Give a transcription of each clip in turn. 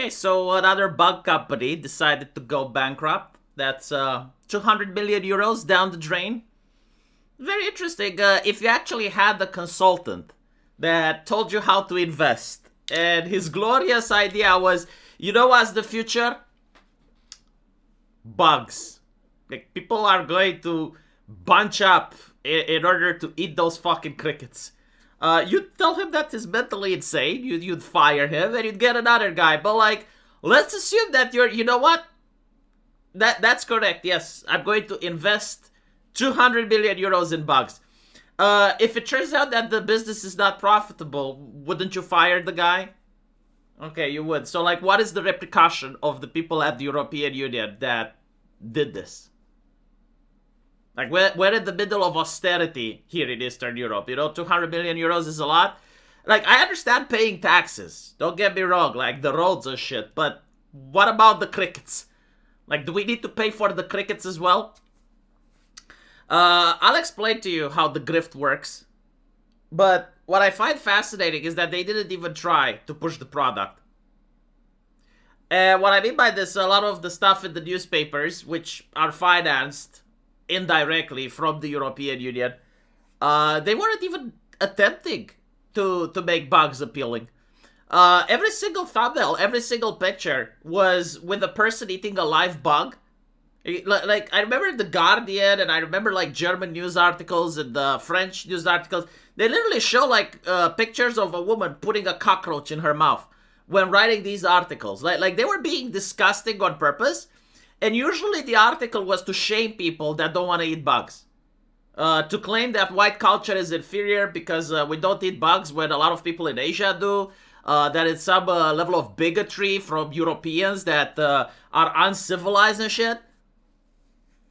Okay, so another bug company decided to go bankrupt. That's 200 million euros down the drain. Very interesting. If you actually had a consultant that told you how to invest, and his glorious idea was, you know what's the future? Bugs. Like, people are going to bunch up in order to eat those fucking crickets. You'd tell him that he's mentally insane. You'd fire him, and you'd get another guy. But like, let's assume that you're. You know what? That's correct. Yes, I'm going to invest 200 million euros in bugs. If it turns out that the business is not profitable, wouldn't you fire the guy? Okay, you would. So like, what is the repercussion of the people at the European Union that did this? Like, we're in the middle of austerity here in Eastern Europe. 200 million euros is a lot. Like, I understand paying taxes. Don't get me wrong. Like, the roads and shit. But what about the crickets? Like, do we need to pay for the crickets as well? I'll explain to you how the grift works. But what I find fascinating is that they didn't even try to push the product. And what I mean by this, a lot of the stuff in the newspapers, which are financed indirectly from the European Union, they weren't even attempting to make bugs appealing. Every single thumbnail, every single picture was with a person eating a live bug. Like, I remember The Guardian, and I remember like German news articles and the French news articles. They literally show like pictures of a woman putting a cockroach in her mouth when writing these articles. Like they were being disgusting on purpose. And usually the article was to shame people that don't want to eat bugs. To claim that white culture is inferior because we don't eat bugs when a lot of people in Asia do. That it's some level of bigotry from Europeans that are uncivilized and shit.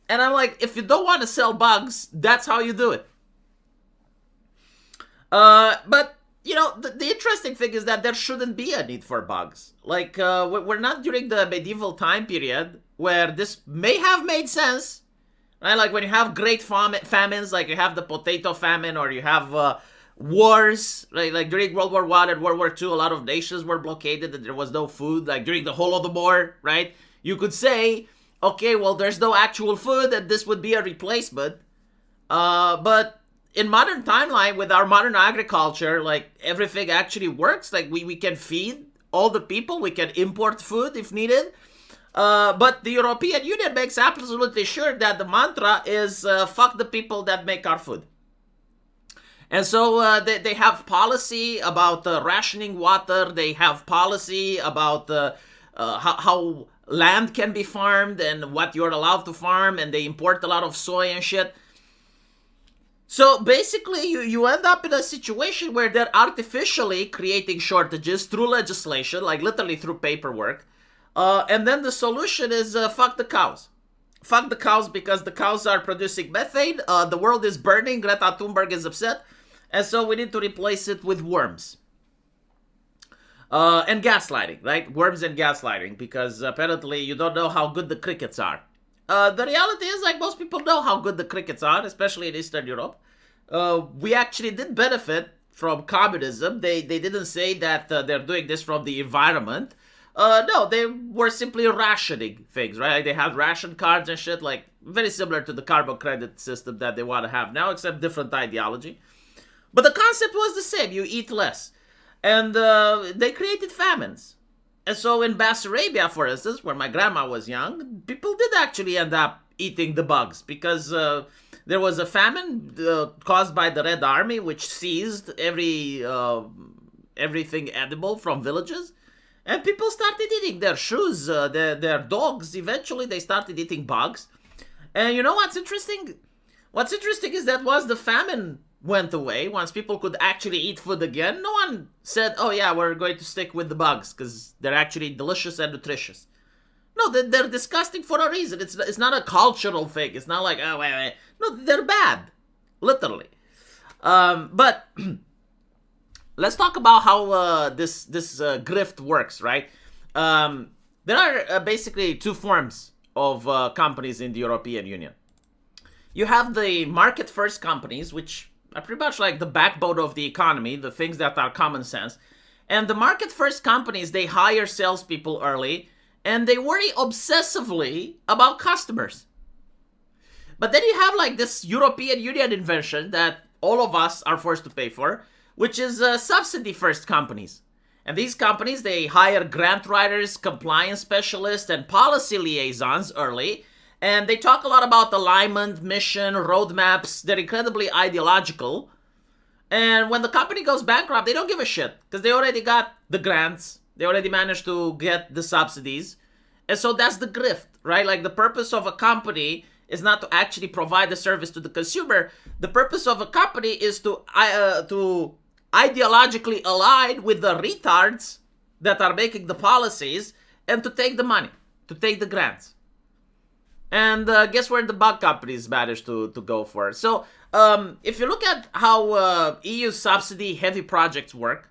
And I'm like, if you don't want to sell bugs, that's how you do it. But, the interesting thing is that there shouldn't be a need for bugs. Like, we're not during the medieval time period where this may have made sense. Right? Like, when you have great famines, like you have the potato famine, or you have wars, right? Like during World War I and World War II, a lot of nations were blockaded and there was no food. Like during the Holodomor, right? You could say, okay, well, there's no actual food and this would be a replacement. But in modern timeline, with our modern agriculture, like everything actually works. Like we can feed all the people. We can import food if needed. But the European Union makes absolutely sure that the mantra is fuck the people that make our food. And so they have policy about rationing water. They have policy about how land can be farmed and what you're allowed to farm. And they import a lot of soy and shit. So basically, you end up in a situation where they're artificially creating shortages through legislation, like literally through paperwork. And then the solution is fuck the cows. Fuck the cows because the cows are producing methane. The world is burning. Greta Thunberg is upset. And so we need to replace it with worms. And gaslighting, right? Worms and gaslighting, because apparently you don't know how good the crickets are. The reality is, like, most people know how good the crickets are, especially in Eastern Europe. We actually did benefit from communism. They didn't say that they're doing this from the environment. No, they were simply rationing things, right? Like they had ration cards and shit, like very similar to the carbon credit system that they want to have now, except different ideology. But the concept was the same. You eat less. And they created famines. And so in Bessarabia, for instance, where my grandma was young, people did actually end up eating the bugs because there was a famine caused by the Red Army, which seized everything edible from villages. And people started eating their shoes, their dogs. Eventually, they started eating bugs. And you know what's interesting? What's interesting is that once the famine went away, once people could actually eat food again, no one said, oh yeah, we're going to stick with the bugs because they're actually delicious and nutritious. No, they're disgusting for a reason. It's not a cultural thing. It's not like, oh, wait. No, they're bad. Literally. But let's talk about how this grift works, right? There are basically two forms of companies in the European Union. You have the market-first companies, which are pretty much like the backbone of the economy, the things that are common sense. And the market-first companies, they hire salespeople early, and they worry obsessively about customers. But then you have like this European Union invention that all of us are forced to pay for, which is subsidy-first companies. And these companies, they hire grant writers, compliance specialists, and policy liaisons early. And they talk a lot about alignment, mission, roadmaps. They're incredibly ideological. And when the company goes bankrupt, they don't give a shit because they already got the grants. They already managed to get the subsidies. And so that's the grift, right? Like the purpose of a company is not to actually provide the service to the consumer. The purpose of a company is to ideologically align with the retards that are making the policies and to take the money, to take the grants. And guess where the bug companies managed to go for? So if you look at how EU subsidy heavy projects work,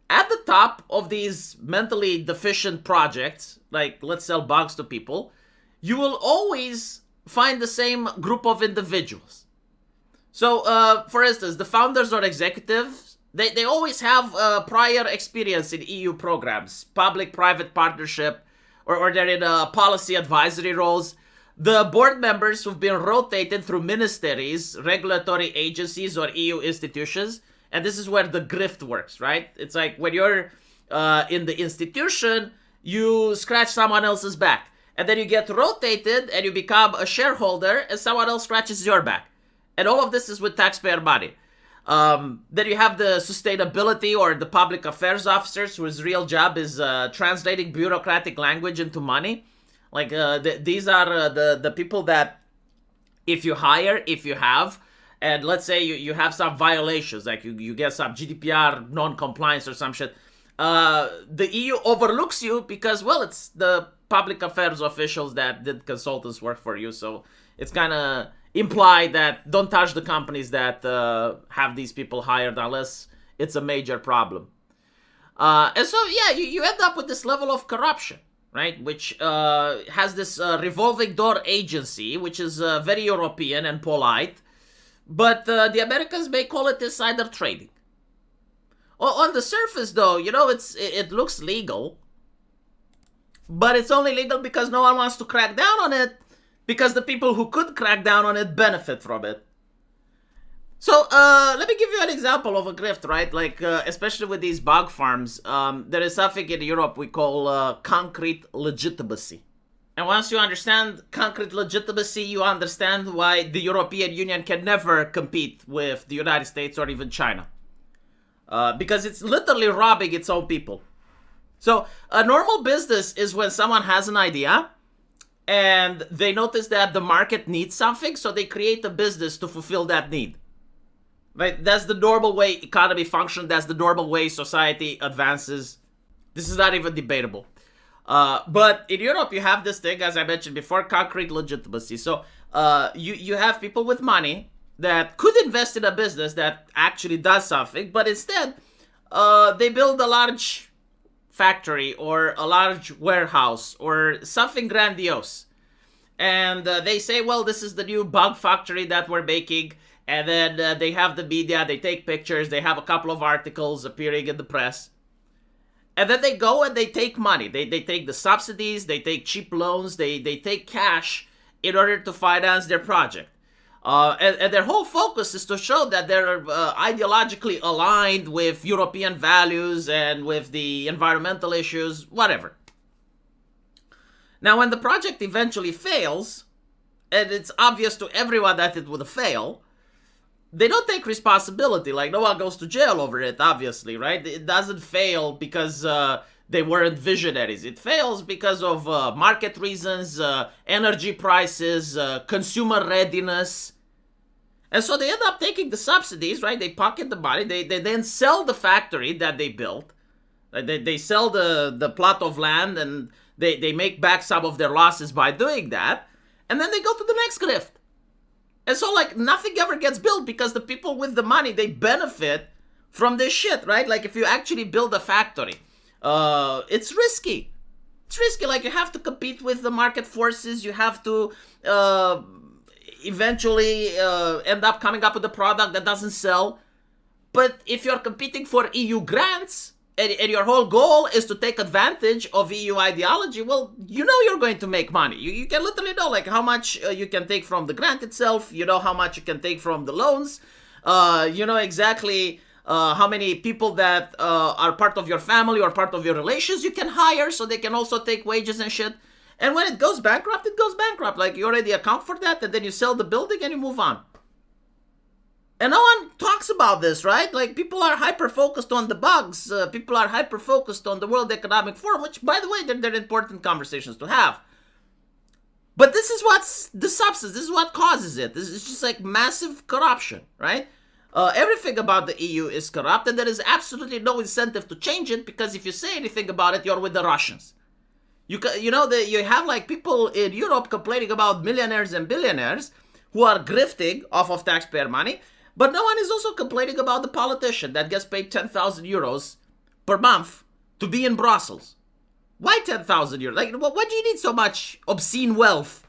at the top of these mentally deficient projects, like let's sell bugs to people, you will always find the same group of individuals. So for instance, the founders or executives, they always have prior experience in EU programs, public-private partnership, or they're in policy advisory roles. The board members who've been rotated through ministries, regulatory agencies, or EU institutions. And this is where the grift works, right? It's like when you're in the institution, you scratch someone else's back. And then you get rotated and you become a shareholder and someone else scratches your back. And all of this is with taxpayer money. Then you have the sustainability or the public affairs officers whose real job is translating bureaucratic language into money. Like these are the people that if you have, and let's say you have some violations, like you get some GDPR non-compliance or some shit, the EU overlooks you because, well, it's the public affairs officials that did consultants work for you. So it's kind of implied that don't touch the companies that have these people hired unless it's a major problem. And so, yeah, you end up with this level of corruption, right? Which has this revolving door agency, which is very European and polite. But the Americans may call it insider trading. On the surface, though, you know, it looks legal. But it's only legal because no one wants to crack down on it. Because the people who could crack down on it benefit from it. So let me give you an example of a grift, right? Like, especially with these bug farms, there is something in Europe we call concrete legitimacy. And once you understand concrete legitimacy, you understand why the European Union can never compete with the United States or even China. Because it's literally robbing its own people. So a normal business is when someone has an idea and they notice that the market needs something, so they create a business to fulfill that need. Right? That's the normal way economy functions. That's the normal way society advances. This is not even debatable. But in Europe, you have this thing, as I mentioned before, concrete legitimacy. So you have people with money that could invest in a business that actually does something, but instead they build a large factory or a large warehouse or something grandiose. And they say, well, this is the new bug factory that we're making. And then they have the media, they take pictures, they have a couple of articles appearing in the press. And then they go and they take money. They take the subsidies, they take cheap loans, they take cash in order to finance their project. And their whole focus is to show that they're ideologically aligned with European values and with the environmental issues, whatever. Now, when the project eventually fails, and it's obvious to everyone that it would fail, they don't take responsibility. Like, no one goes to jail over it, obviously, right? It doesn't fail because they weren't visionaries. It fails because of market reasons, energy prices, consumer readiness. And so they end up taking the subsidies, right? They pocket the money. They then sell the factory that they built. They sell the plot of land and they make back some of their losses by doing that. And then they go to the next grift. And so, like, nothing ever gets built because the people with the money, they benefit from this shit, right? Like, if you actually build a factory, it's risky. It's risky. Like, you have to compete with the market forces. You have to eventually end up coming up with a product that doesn't sell. But if you're competing for EU grants, and your whole goal is to take advantage of EU ideology, well, you know you're going to make money. You can literally know like how much you can take from the grant itself. You know how much you can take from the loans. You know exactly how many people that are part of your family or part of your relations you can hire so they can also take wages and shit. And when it goes bankrupt, it goes bankrupt. Like you already account for that, and then you sell the building and you move on. And no one talks about this, right? Like, people are hyper-focused on the bugs. People are hyper-focused on the World Economic Forum, which, by the way, they're important conversations to have. But this is what's the substance. This is what causes it. This is just like massive corruption, right? Everything about the EU is corrupt, and there is absolutely no incentive to change it, because if you say anything about it, you're with the Russians. You have like people in Europe complaining about millionaires and billionaires who are grifting off of taxpayer money. But no one is also complaining about the politician that gets paid 10,000 euros per month to be in Brussels. Why 10,000 euros? Like, why do you need so much obscene wealth?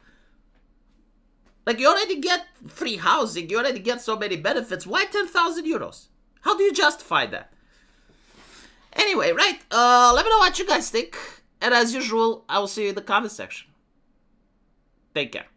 Like, you already get free housing. You already get so many benefits. Why 10,000 euros? How do you justify that? Anyway, right? Let me know what you guys think. And as usual, I will see you in the comment section. Take care.